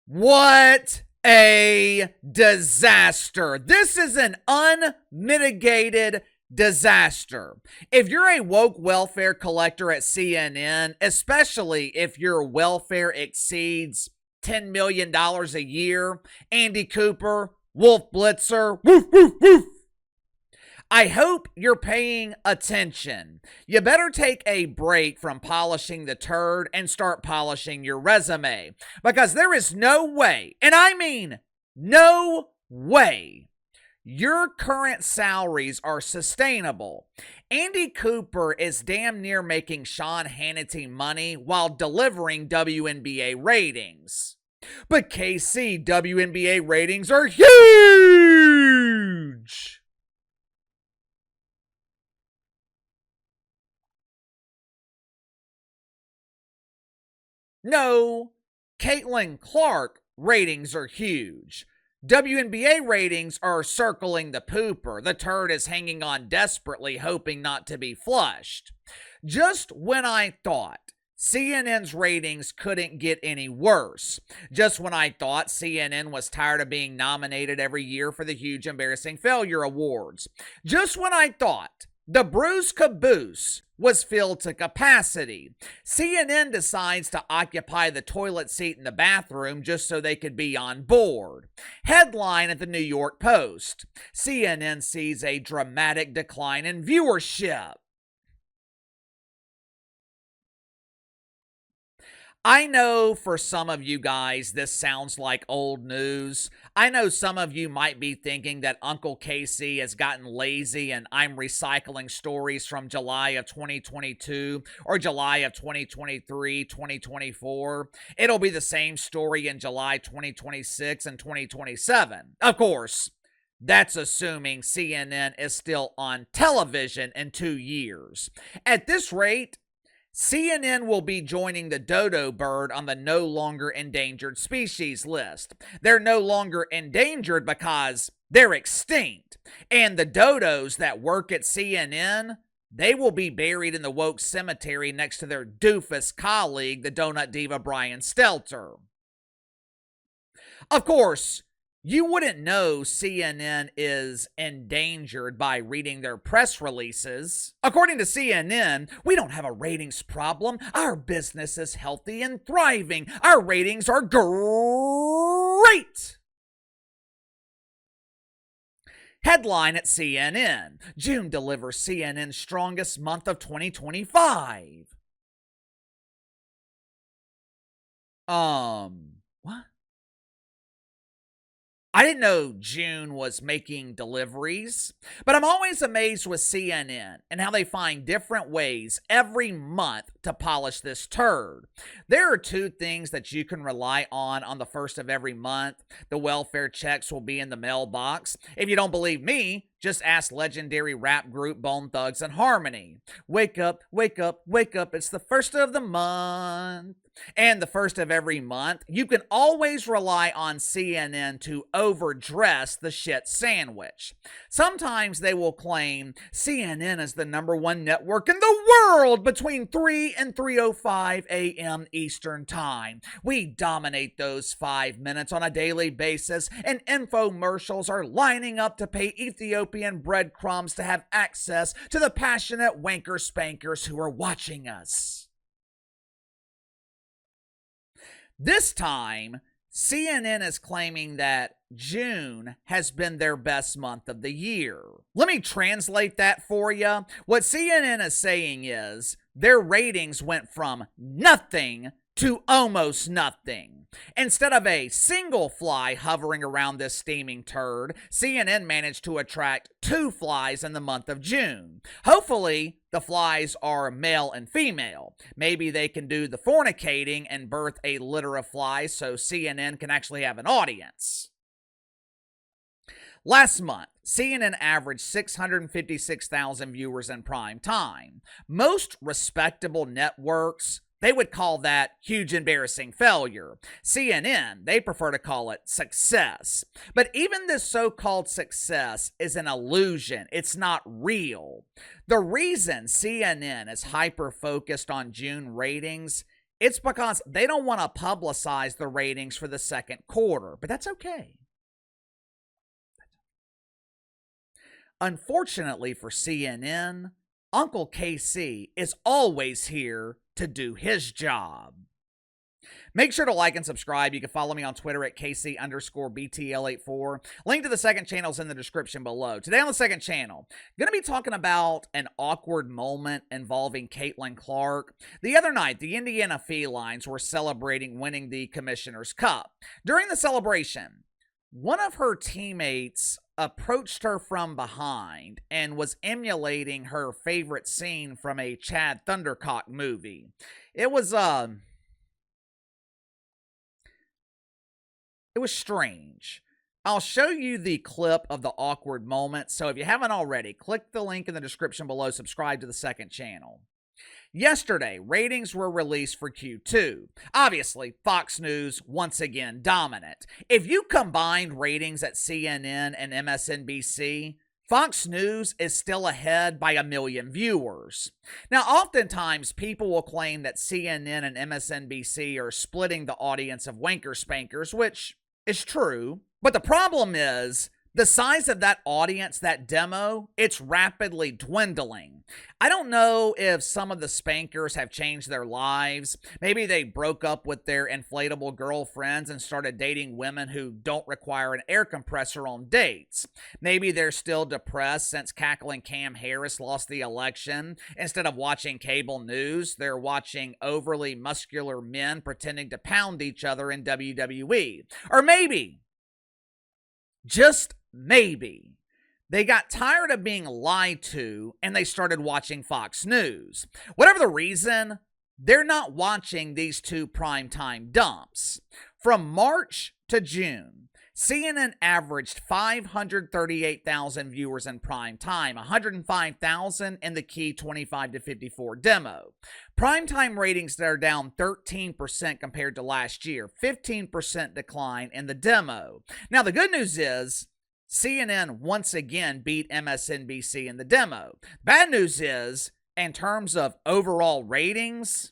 What a disaster. This is an unmitigated disaster. If you're a woke welfare collector at CNN, especially if your welfare exceeds $10 million a year, Andy Cooper, Wolf Blitzer, woof, woof, woof, I hope you're paying attention. You better take a break from polishing the turd and start polishing your resume, because there is no way, and I mean no way, your current salaries are sustainable. Andy Cooper is damn near making Sean Hannity money while delivering WNBA ratings. But KC, WNBA ratings are huge! No, Caitlyn Clark ratings are huge. WNBA ratings are circling the pooper. The turd is hanging on desperately, hoping not to be flushed. Just when I thought CNN's ratings couldn't get any worse. Just when I thought CNN was tired of being nominated every year for the huge embarrassing failure awards. Just when I thought the Bruce Caboose was filled to capacity, CNN decides to occupy the toilet seat in the bathroom just so they could be on board. Headline at the New York Post: CNN sees a dramatic decline in viewership. I know for some of you guys this sounds like old news. I know some of you might be thinking that Uncle Casey has gotten lazy and I'm recycling stories from July of 2022 or July of 2023, 2024. It'll be the same story in July 2026 and 2027. Of course, that's assuming CNN is still on television in 2 years. At this rate, CNN will be joining the dodo bird on the no longer endangered species list. They're no longer endangered because they're extinct. And the dodos that work at CNN, they will be buried in the woke cemetery next to their doofus colleague, the donut diva Brian Stelter. Of course, you wouldn't know CNN is endangered by reading their press releases. According to CNN, we don't have a ratings problem. Our business is healthy and thriving. Our ratings are great. Headline at CNN: June delivers CNN's strongest month of 2025. What? I didn't know June was making deliveries, but I'm always amazed with CNN and how they find different ways every month to polish this turd. There are 2 things that you can rely on the first of every month. The welfare checks will be in the mailbox. If you don't believe me, just ask legendary rap group Bone Thugs and Harmony. Wake up, wake up, wake up, it's the first of the month. And the first of every month, you can always rely on CNN to overdress the shit sandwich. Sometimes they will claim CNN is the #1 network in the world between 3 and 3:05 a.m. Eastern Time. We dominate those 5 minutes on a daily basis, and infomercials are lining up to pay Ethiopian breadcrumbs to have access to the passionate wanker spankers who are watching us. This time, CNN is claiming that June has been their best month of the year. Let me translate that for you. What CNN is saying is their ratings went from nothing to almost nothing. Instead of a single fly hovering around this steaming turd, CNN managed to attract 2 flies in the month of June. Hopefully, the flies are male and female. Maybe they can do the fornicating and birth a litter of flies so CNN can actually have an audience. Last month, CNN averaged 656,000 viewers in prime time. Most respectable networks, they would call that huge embarrassing failure. CNN, they prefer to call it success. But even this so-called success is an illusion. It's not real. The reason CNN is hyper-focused on June ratings It's because they don't want to publicize the ratings for the second quarter, but that's okay. Unfortunately for CNN, Uncle KC is always here to do his job. Make sure to like and subscribe. You can follow me on Twitter at KC_BTL84. Link to the second channel is in the description below. Today on the second channel, going to be talking about an awkward moment involving Caitlyn Clark. The other night, the Indiana Felines were celebrating winning the Commissioner's Cup. During the celebration, one of her teammates approached her from behind and was emulating her favorite scene from a Chad Thundercock movie. It was strange. I'll show you the clip of the awkward moment, so if you haven't already, click the link in the description below, subscribe to the second channel. Yesterday, ratings were released for Q2. Obviously, Fox News once again dominant. If you combined ratings at CNN and MSNBC, Fox News is still ahead by 1 million viewers. Now, oftentimes, people will claim that CNN and MSNBC are splitting the audience of wanker spankers, which is true. But the problem is, the size of that audience, that demo, it's rapidly dwindling. I don't know if some of the spankers have changed their lives. Maybe they broke up with their inflatable girlfriends and started dating women who don't require an air compressor on dates. Maybe they're still depressed since cackling Cam Harris lost the election. Instead of watching cable news, they're watching overly muscular men pretending to pound each other in WWE. Or maybe, just maybe, they got tired of being lied to and they started watching Fox News. Whatever the reason, they're not watching these two primetime dumps. From March to June, CNN averaged 538,000 viewers in prime time, 105,000 in the key 25 to 54 demo. Primetime ratings that are down 13% compared to last year, 15% decline in the demo. Now, the good news is CNN once again beat MSNBC in the demo. Bad news is, in terms of overall ratings,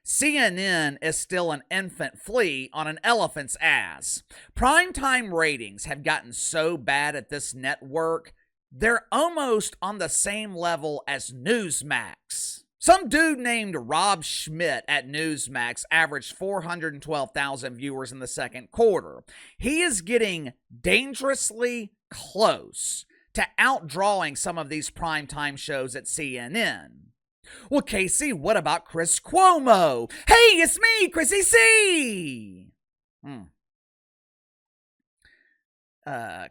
CNN is still an infant flea on an elephant's ass. Primetime ratings have gotten so bad at this network, they're almost on the same level as Newsmax. Some dude named Rob Schmidt at Newsmax averaged 412,000 viewers in the second quarter. He is getting dangerously close to outdrawing some of these primetime shows at CNN. Well, Casey, what about Chris Cuomo? Hey, it's me, Chrissy C.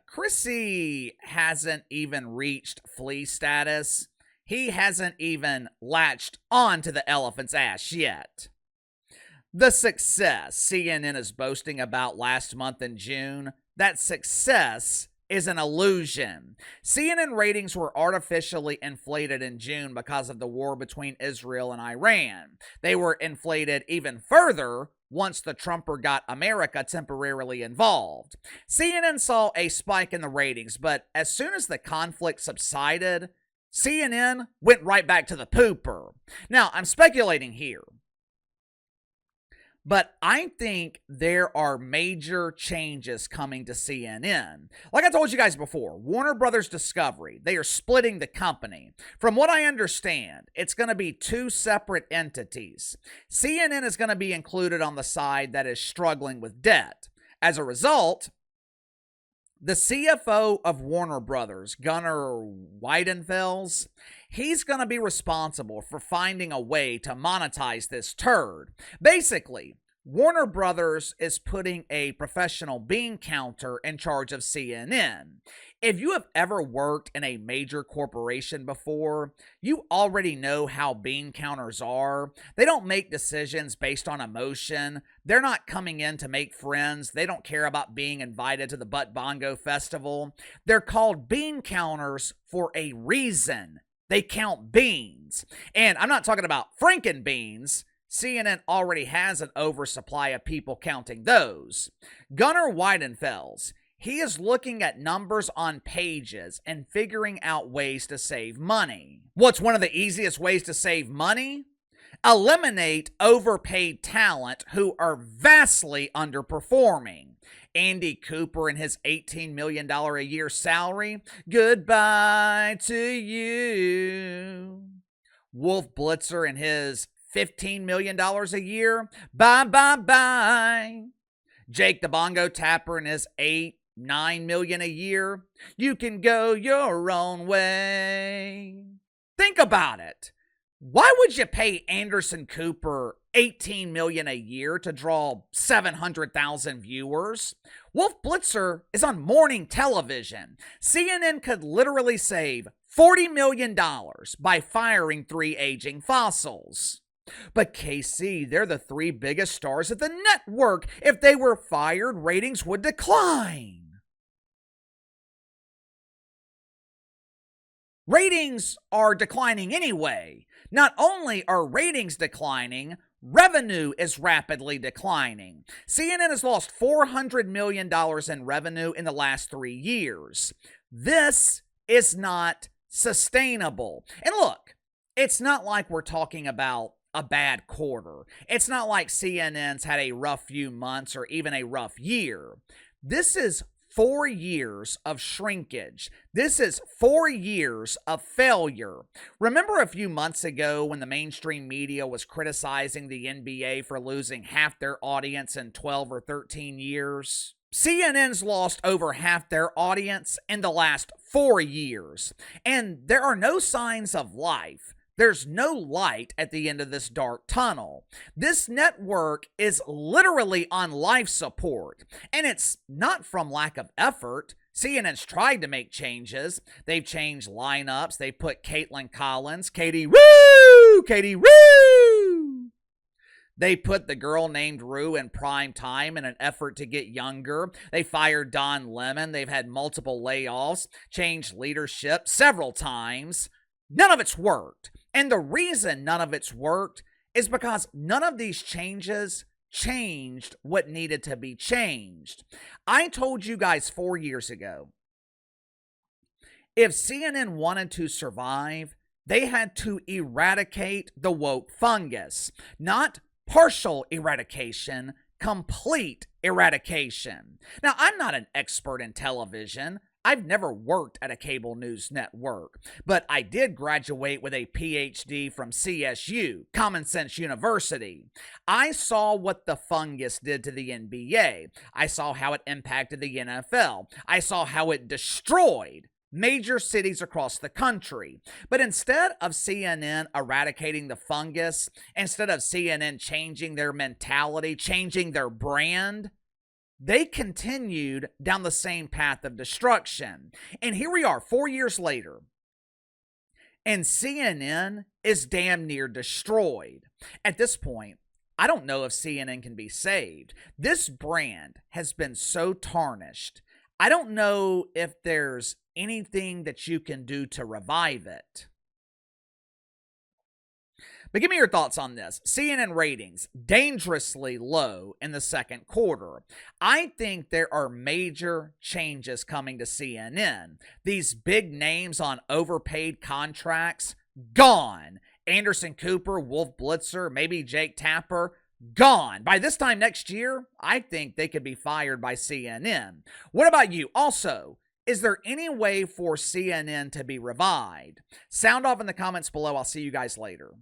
Chrissy hasn't even reached flea status. He hasn't even latched onto the elephant's ass yet. The success CNN is boasting about last month in June, that success is an illusion. CNN ratings were artificially inflated in June because of the war between Israel and Iran. They were inflated even further once the Trumper got America temporarily involved. CNN saw a spike in the ratings, but as soon as the conflict subsided, CNN went right back to the pooper. Now, I'm speculating here, but I think there are major changes coming to CNN. Like I told you guys before, Warner Brothers Discovery, they are splitting the company. From what I understand, it's going to be two separate entities. CNN is going to be included on the side that is struggling with debt. As a result, the CFO of Warner Brothers, Gunnar Weidenfels, he's going to be responsible for finding a way to monetize this turd. Basically, Warner Brothers is putting a professional bean counter in charge of CNN. If you have ever worked in a major corporation before, you already know how bean counters are. They don't make decisions based on emotion. They're not coming in to make friends. They don't care about being invited to the Butt Bongo Festival. They're called bean counters for a reason. They count beans. And I'm not talking about Franken beans. CNN already has an oversupply of people counting those. Gunnar Weidenfels, he is looking at numbers on pages and figuring out ways to save money. What's one of the easiest ways to save money? Eliminate overpaid talent who are vastly underperforming. Andy Cooper and his $18 million a year salary, goodbye to you. Wolf Blitzer and his $15 million a year, bye bye bye. Jake the Bongo Tapper and his $9 million a year, you can go your own way. Think about it. Why would you pay Anderson Cooper $18 million a year to draw 700,000 viewers? Wolf Blitzer is on morning television. CNN could literally save $40 million by firing 3 aging fossils. But KC, they're the 3 biggest stars of the network. If they were fired, ratings would decline. Ratings are declining anyway. Not only are ratings declining, revenue is rapidly declining. CNN has lost $400 million in revenue in the last 3 years. This is not sustainable. And look, it's not like we're talking about a bad quarter. It's not like CNN's had a rough few months or even a rough year. This is 4 years of shrinkage. This is 4 years of failure. Remember a few months ago when the mainstream media was criticizing the NBA for losing half their audience in 12 or 13 years? CNN's lost over half their audience in the last 4 years, and there are no signs of life. There's no light at the end of this dark tunnel. This network is literally on life support, and it's not from lack of effort. CNN's tried to make changes. They've changed lineups. They put Caitlyn Collins, Katie Woo! They put the girl named Rue in prime time in an effort to get younger. They fired Don Lemon. They've had multiple layoffs, changed leadership several times. None of it's worked. And the reason none of it's worked is because none of these changes changed what needed to be changed. I told you guys 4 years ago, if CNN wanted to survive, they had to eradicate the woke fungus. Not partial eradication, complete eradication. Now, I'm not an expert in television. I've never worked at a cable news network, but I did graduate with a PhD from CSU, Common Sense University. I saw what the fungus did to the NBA. I saw how it impacted the NFL. I saw how it destroyed major cities across the country. But instead of CNN eradicating the fungus, instead of CNN changing their mentality, changing their brand, they continued down the same path of destruction. And here we are 4 years later, and CNN is damn near destroyed. At this point, I don't know if CNN can be saved. This brand has been so tarnished. I don't know if there's anything that you can do to revive it. But give me your thoughts on this. CNN ratings, dangerously low in the second quarter. I think there are major changes coming to CNN. These big names on overpaid contracts, gone. Anderson Cooper, Wolf Blitzer, maybe Jake Tapper, gone. By this time next year, I think they could be fired by CNN. What about you? Also, is there any way for CNN to be revived? Sound off in the comments below. I'll see you guys later.